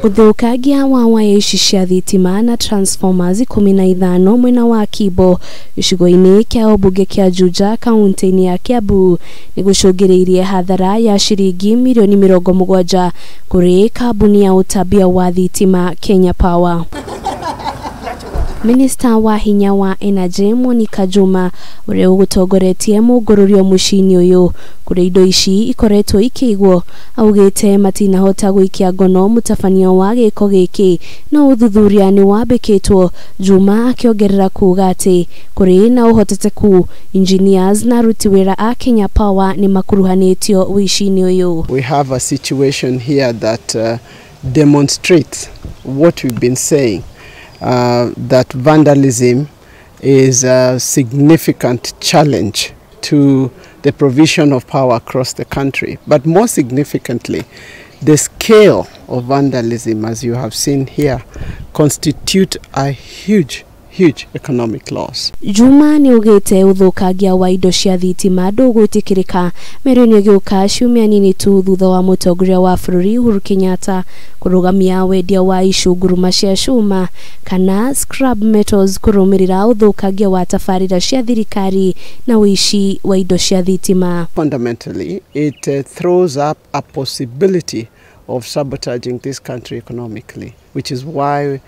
Uthukangia wa waya ici cia thitima na transformers 15 mwena wa Kimbo gicigo-ini kia obunge kia Juja kaunti-ini ya Kiambu ni gucungiriirie hathara ya ciringi mirioni 70 kuri Kambuni ya utambia wa thitima Kenya Power. Minister wa hinya wa energy Monica Juma uri ugutongoretie mugururio mucini uyu kuri indo ici ikoretwo ikiiywo augite matinahota gwikia ngono mutafanio wa giko giki no uthuthuria ni wambikitwo. Juma akiongerera kuuga ati kuri na uhoteteku engineers na aruti wira a Kenya Power ni makuruhanitio wicini uyu. We have a situation here that demonstrates what we've been saying. That vandalism is a significant challenge to the provision of power across the country. But more significantly, the scale of vandalism, as you have seen here, constitute a huge economic loss. Juma ni ugite uthukangia wa indo cia thitima ndugwitikirika mirioni gucoka ciumia nini tu thutha wa mutongoria wa bururi Uhuru Kenyatta kurugamia wendia wa icunguruma cia cuma kana scrap metals kurumirira uthukangia wa tafarira cia thirikari na wici wa indo cia thitima. Fundamentally, it throws up a possibility of sabotaging this country economically, which is why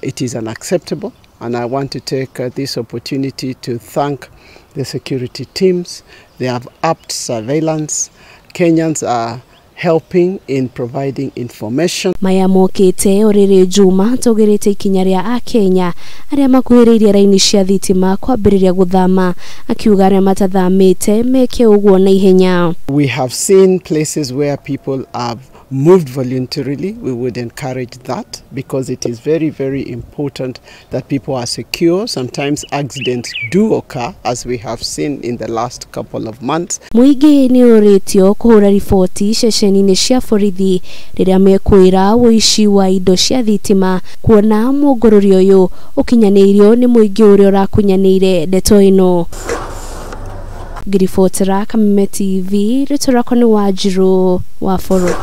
it is unacceptable. And I want to take this opportunity to thank the security teams. They have upped surveillance. Kenyans are helping in providing information. Maya mokite oriri Juma togirite ikinya ria a Kenya aria makuhiriirie raini cia thitima kwambiriria guthama akiuga aria matathamite meke uguo na ihenya. We have seen places where people have moved voluntarily. We would encourage that because it is very important that people are secure. Sometimes accidents do occur, as we have seen in the last couple of months. Muigi ni uritio kuhura ripoti ceceni-ini cia borithi riria mekwira wici wa indo cia thitima kuona mugururio uyu ukinyaniirio ni muigi uria urakunyaniire ndeto ino. Girifotera Kameme TV ritorako ni Wanjiru wa Foro.